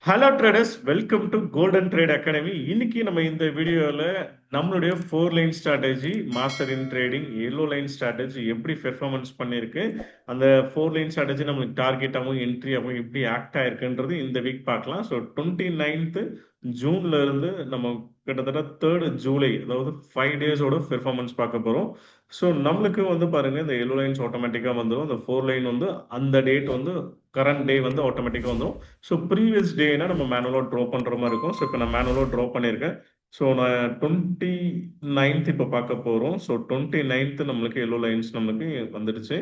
Hello traders, welcome to golden trade academy. இன்னைக்கு நம்ம இந்த வீடியோவில் நம்மளுடைய 4 line strategy, master in trading, yellow line strategy எப்படி பெர்ஃபார்மன்ஸ் பண்ணியிருக்கு, அந்த 4 லைன் ஸ்ட்ராட்டஜி நம்மளுக்கு டார்கெட்டாகவும் என்ட்ரியாகவும் எப்படி ஆக்ட் ஆயிருக்குன்றது இந்த வீக் பார்க்கலாம். ஸோ 29th ஜூன்ல இருந்து நம்ம கிட்டத்தட்ட 3rd ஜூலை, அதாவது 5 டேஸோட பெர்ஃபார்மன்ஸ் பார்க்க போகிறோம். ஸோ நம்மளுக்கு வந்து பாருங்க, இந்த எல்லோ லைன்ஸ் ஆட்டோமேட்டிக்காக வந்துடும். இந்த 4 லைன் வந்து அந்த டேட் வந்து கரண்ட் டே வந்து ஆட்டோமேட்டிக்காக வந்துடும். ஸோ ப்ரீவியஸ் டேனா நம்ம மேனுவலாக ட்ரா பண்ணுற மாதிரி இருக்கும். ஸோ இப்போ நான் மேனுவலாக ட்ரா பண்ணியிருக்கேன். ஸோ நான் 29th இப்போ பார்க்க போகிறோம். ஸோ 29th நம்மளுக்கு எல்லோ லைன்ஸ் நம்மளுக்கு வந்துடுச்சு.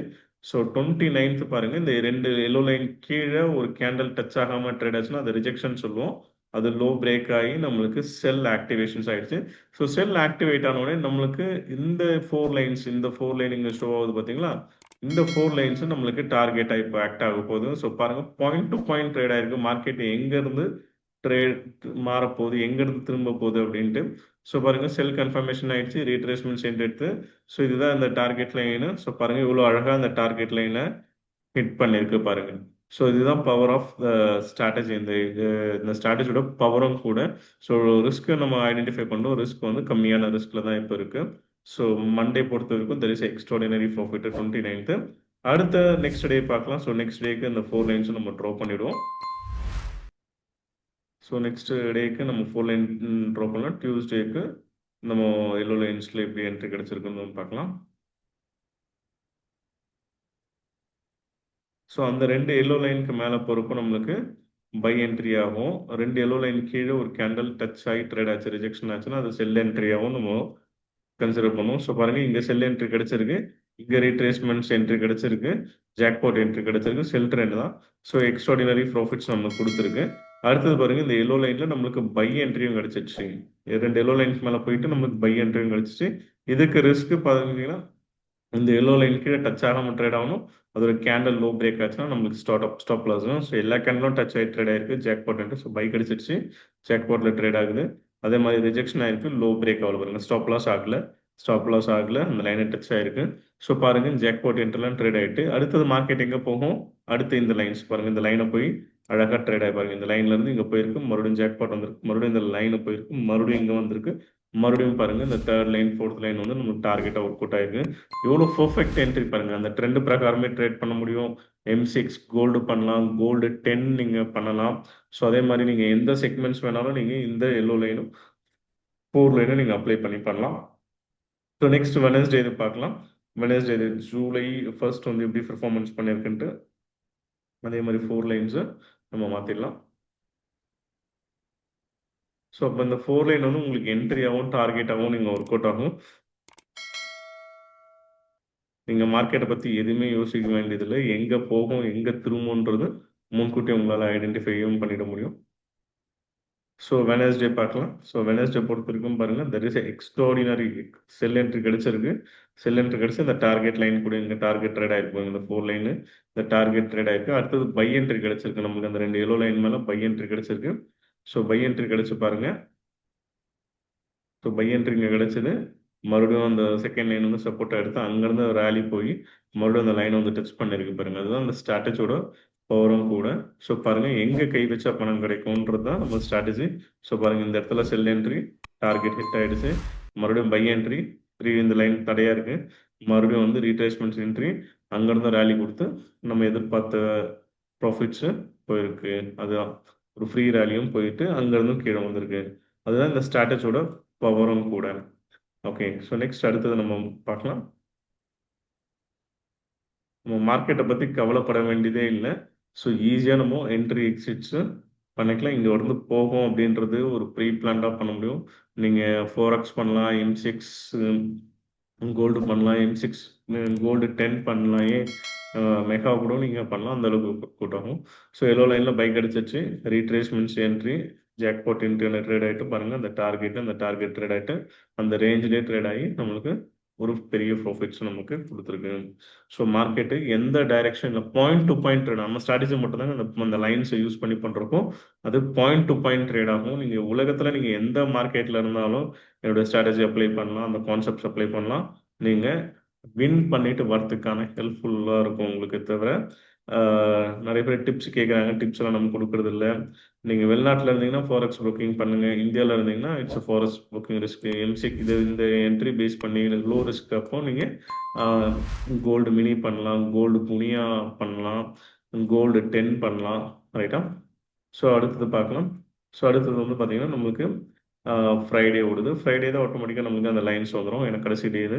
ஸோ 29th பாருங்க, இந்த 2 எல்லோ லைன் கீழே ஒரு கேண்டல் டச் ஆகாமல் ட்ரேட் ஆச்சுன்னா அது ரிஜெக்ஷன் சொல்லுவோம். அது லோ பிரேக் ஆகி நம்மளுக்கு செல் ஆக்டிவேஷன்ஸ் ஆயிடுச்சு. ஸோ செல் ஆக்டிவேட் ஆன உடனே நம்மளுக்கு இந்த 4 லைன்ஸ், இந்த 4 லைன் இங்கே ஷோ ஆகுது பார்த்தீங்களா? இந்த 4 லைன்ஸ் நம்மளுக்கு டார்கெட்டாக இப்போ ஆக்ட் ஆக போகுது. ஸோ பாருங்க, பாயிண்ட் டு பாயிண்ட் ட்ரேட் ஆயிருக்கு. மார்க்கெட் எங்கேருந்து ட்ரேட் மாறப்போகுது, எங்கேருந்து திரும்ப போகுது அப்படின்ட்டு. ஸோ பாருங்க, செல் கன்ஃபர்மேஷன் ஆயிடுச்சு, ரீட்ரேஸ்மெண்ட் சென்ட் எடுத்து. ஸோ இதுதான் இந்த டார்கெட் லைனு. ஸோ பாருங்க, இவ்வளோ அழகாக அந்த டார்கெட் லைனை ஹிட் பண்ணியிருக்கு பாருங்க. ஸோ இதுதான் பவர் ஆஃப் த ஸ்ட்ராட்டஜி. இந்த ஸ்ட்ராட்டஜியோட பவரும் கூட. ஸோ ரிஸ்க்கை நம்ம ஐடென்டிஃபை பண்ணுறோம். ரிஸ்க் வந்து கம்மியான ரிஸ்கில் தான் இப்போ இருக்குது. ஸோ மண்டே பொறுத்த வரைக்கும் there is extraordinary profit 29th. அடுத்த நெக்ஸ்ட் டே பார்க்கலாம். ஸோ நெக்ஸ்ட் டேக்கு இந்த 4 லைன்ஸும் நம்ம ட்ரா பண்ணிவிடுவோம். ஸோ நெக்ஸ்ட் டேக்கு நம்ம 4 லைன் ட்ரா பண்ணலாம். டியூஸ்டேக்கு நம்ம எல்லோ லைன்ஸில் எப்படி என்ட்ரி கிடச்சிருக்குன்னு பார்க்கலாம். ஸோ அந்த 2 எல்லோ லைனுக்கு மேலே போகிறப்போ நம்மளுக்கு பை என்ட்ரி ஆகும். 2 எல்லோ லைன் கீழே ஒரு கேண்டல் டச் ஆகி ட்ரேட் ஆச்சு, ரிஜெக்ஷன் ஆச்சுன்னா அது செல் என்ட்ரியாகவும் நம்ம கன்சிடர் பண்ணுவோம். ஸோ பாருங்க, இங்கே செல் என்ட்ரி கிடைச்சிருக்கு, இங்கே ரீட்ரேஸ்மெண்ட்ஸ் என்ட்ரி கிடைச்சிருக்கு, ஜாக்பாட் என்ட்ரி கிடைச்சிருக்கு, செல் ட்ரெண்ட் தான். ஸோ எக்ஸ்ட்ராடினரி ப்ராஃபிட்ஸ் நம்மளுக்கு கொடுத்துருக்கு. அடுத்தது பாருங்க, இந்த எல்லோ லைன்ல நம்மளுக்கு பை என்ட்ரியும் கிடைச்சிருச்சு. 2 எல்லோ லைன்ஸ் மேலே போயிட்டு நம்மளுக்கு பை என்ட்ரியும் கிடைச்சிச்சு. இதுக்கு ரிஸ்க் பார்த்தீங்கன்னா, இந்த எல்லோ லைன் கீழே டச் ஆகாமல் ட்ரேட் ஆகணும். அது ஒரு கேண்டல் லோ பிரேக் ஆச்சுன்னா நம்மளுக்கு ஸ்டாப் லாஸ் வரும். ஸோ எல்லா கேண்டலும் டச் ஆகி ட்ரேட் ஆயிருக்கு. ஜாக்பாட். ஸோ பை கிடைச்சிருச்சு, ஜாக்பாட்டில் ட்ரேட் ஆகுது. அதே மாதிரி ரிஜெக்ஷன் ஆயிருக்கு, லோ பிரேக் ஆகல பாருங்க, ஸ்டாப் லாஸ் ஆகல, அந்த லைனை டச் ஆயிருக்கு. ஸோ பாருங்க, ஜாக்பாட் என்ட்ரிலாம் ட்ரேட் ஆயிட்டு அடுத்தது மார்க்கெட் எங்கே போகும்? அடுத்து இந்த லைன்ஸ் பாருங்க, இந்த லைனை போய் அழகாக ட்ரேட் ஆகி பாருங்க. இந்த லைன்ல இருந்து இங்கே போயிருக்கு, மறுபடியும் ஜாக்பாட் வந்திருக்கு, மறுபடியும் இந்த லைனை போயிருக்கு, மறுபடியும் இங்கே வந்திருக்கு, மறுபடியும் பாருங்க இந்த 3rd லைன் 4th லைன் வந்து நமக்கு டார்கெட்டாக ஒர்க் அவுட் ஆயிருக்கு. எவ்வளோ பர்ஃபெக்ட் என்ட்ரி பாருங்க. அந்த ட்ரெண்ட் பிரகாரமே ட்ரேட் பண்ண முடியும். M6 கோல்டு பண்ணலாம், கோல்டு 10 நீங்க பண்ணலாம். ஸோ அதே மாதிரி நீங்க எந்த செக்மெண்ட்ஸ் வேணாலும் நீங்க இந்த எல்லோ லைனும் 4 லைனும் நீங்க அப்ளை பண்ணி பண்ணலாம். ஸோ நெக்ஸ்ட் வெனஸ்டே இது பார்க்கலாம். வெனஸ்டே ஜூலை 1st வந்து எப்படி பெர்ஃபார்மன்ஸ் பண்ணியிருக்குன்ட்டு அதே மாதிரி 4 லைன்ஸை நம்ம மாற்றிடலாம். ஸோ அப்போ இந்த 4 லைன் வந்து உங்களுக்கு என்ட்ரியாகவும் டார்கெட்டாகவும் நீங்கள் ஒர்க் அவுட் ஆகும். நீங்கள் மார்க்கெட்டை பற்றி எதுவுமே யோசிக்க வேண்டியதில்லை. எங்கே போகும், எங்கே திரும்புன்றது முன்கூட்டி உங்களால் ஐடென்டிஃபையும் பண்ணிட முடியும். ஸோ வெனஸ்டே பார்க்கலாம். ஸோ வெனஸ்டே பொறுத்த வரைக்கும் பாருங்கள், there is extraordinary sell entry கிடைச்சிருக்கு. செல் என்ட்ரி கிடைச்சி இந்த டார்கெட் லைன் கூட இங்கே டார்கெட் ட்ரேட் ஆகிருக்கும். இந்த 4 லைனு இந்த டார்கெட் ட்ரேட் ஆகிருக்கு. அடுத்தது பை என்ட்ரி கிடைச்சிருக்கு. நமக்கு அந்த 2 எல்லோ லைன் மேலே பை என்ட்ரி கிடைச்சிருக்கு. ஸோ பை என்ட்ரி கிடைச்சி பாருங்கள். ஸோ பை என்ட்ரி இங்கே கிடைச்சது. மறுபடியும் அந்த செகண்ட் லைன் வந்து சப்போர்ட்டாக எடுத்து அங்கேருந்து ரேலி போய் மறுபடியும் அந்த லைனை வந்து டச் பண்ணியிருக்கு பாருங்கள். அதுதான் அந்த ஸ்ட்ராட்டஜியோட பவரும் கூட. ஸோ பாருங்கள், எங்கே கை வச்சா பணம் கிடைக்கும்ன்றது தான் நம்ம ஸ்ட்ராட்டஜி. ஸோ பாருங்கள், இந்த இடத்துல செல் என்ட்ரி டார்கெட் ஹிட் ஆகிடுச்சு, மறுபடியும் பை என்ட்ரி இந்த லைன் தடையாக இருக்குது, மறுபடியும் வந்து ரீட்ரேஸ்மெண்ட்ஸ் என்ட்ரி, அங்கேருந்து ரேலி கொடுத்து நம்ம எதிர்பார்த்த ப்ராஃபிட்ஸு போயிருக்கு. அதுதான் ஒரு ஃப்ரீ ரேலியும் போயிட்டு அங்கேருந்தும் கீழே வந்திருக்கு. அதுதான் இந்த ஸ்ட்ராட்டஜியோட பவரும் கூட. ஓகே, ஸோ நெக்ஸ்ட் அடுத்தது நம்ம பார்க்கலாம். நம்ம மார்க்கெட்டை பற்றி கவலைப்பட வேண்டியதே இல்லை. ஸோ ஈஸியாக நம்ம என்ட்ரி எக்ஸிட்ஸு பண்ணிக்கலாம். இங்கே வந்து போகும் அப்படின்றது ஒரு ப்ரீ பிளான்டாக பண்ண முடியும். நீங்கள் ஃபோரெக்ஸ் பண்ணலாம், M6 கோல்டு பண்ணலாம், M6 கோல்டு 10 பண்ணலாம், மெகா கூட நீங்கள் பண்ணலாம். அந்த அளவுக்கு கூட்டாகும். ஸோ எல்லோ லைனில் பைக் அடிச்சிச்சு, retracements entry, jackpot entry trade ஆகிட்டு பாருங்கள், அந்த டார்கெட் ட்ரேட் ஆகிட்டு அந்த ரேஞ்சிலே ட்ரேட் ஆகி நம்மளுக்கு ஒரு பெரிய ப்ராஃபிட்ஸ் நமக்கு கொடுத்துருக்கு. ஸோ மார்க்கெட்டு எந்த டைரெக்ஷனில் பாயிண்ட் டு பாயிண்ட் ட்ரேட், நம்ம ஸ்ட்ராட்டஜி மட்டும் தாங்க அந்த லைன்ஸை யூஸ் பண்ணி பண்ணுறப்போ அது பாயிண்ட் டு பாயிண்ட் ட்ரேட் ஆகும். நீங்கள் உலகத்தில் நீங்கள் எந்த மார்க்கெட்டில் இருந்தாலும் என்னோடய ஸ்ட்ராட்டஜி அப்ளை பண்ணலாம், அந்த கான்செப்ட்ஸ் அப்ளை பண்ணலாம். நீங்கள் வின் பண்ணிட்டு வரதுக்கான ஹெல்ப்ஃபுல்லாக இருக்கும் உங்களுக்கு. தவிர நிறைய பேர் டிப்ஸ் கேட்குறாங்க. டிப்ஸ் எல்லாம் நம்ம கொடுக்கறதில்ல. நீங்கள் வெளிநாட்டில் இருந்தீங்கன்னா ஃபாரெக்ஸ் புக்கிங் பண்ணுங்கள். இந்தியாவில் இருந்தீங்கன்னா இட்ஸ் ஃபாரெக்ஸ் புக்கிங் ரிஸ்க் எம்சிக் இந்த என்ட்ரி பேஸ் பண்ணி லோ ரிஸ்க் அப்போ நீங்கள் கோல்டு மினி பண்ணலாம், கோல்டு புனியா பண்ணலாம், கோல்டு 10 பண்ணலாம். ரைட்டா? ஸோ அடுத்தது பார்க்கலாம். ஸோ அடுத்தது வந்து பார்த்தீங்கன்னா நம்மளுக்கு ஃப்ரைடே ஓடுது. ஃப்ரைடே தான் ஆட்டோமேட்டிக்காக நம்மளுக்கு அந்த லைன்ஸ் வந்துடும். ஏன்னா கடைசி டே இது.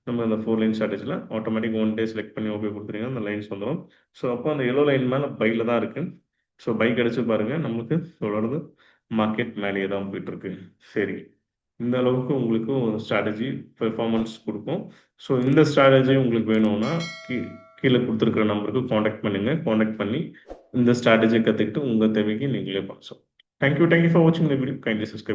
நம்ம அந்த 4 லைன் ஸ்ட்ராட்டஜியில் ஆட்டோமேட்டிக் 1 டே செலக்ட் பண்ணி ஓகே கொடுத்துட்டீங்கன்னா அந்த லைன்ஸ் வந்துடும். ஸோ அப்போ அந்த எல்லோ லைன் மேலே பையில் தான் இருக்குது. ஸோ பை கிடச்சி பாருங்கள், நம்மளுக்கு தொடர்ந்து மார்க்கெட் மேலேயே தான் போயிட்டுருக்கு. சரி, இந்த அளவுக்கு உங்களுக்கு ஒரு ஸ்ட்ராட்டஜி பெர்ஃபார்மன்ஸ் கொடுக்கும். ஸோ இந்த ஸ்ட்ராட்டஜி உங்களுக்கு வேணும்னா கீழே கொடுத்துருக்குற நம்பருக்கு காண்டாக்ட் பண்ணுங்கள். காண்டாக்ட் பண்ணி இந்த ஸ்ட்ராட்டஜியை கற்றுக்கிட்டு உங்கள் தேவைக்கு நீங்களே பண்ணலாம். தேங்க்யூ ஃபார் வாட்சிங் த வீடியோ. Kindly subscribe.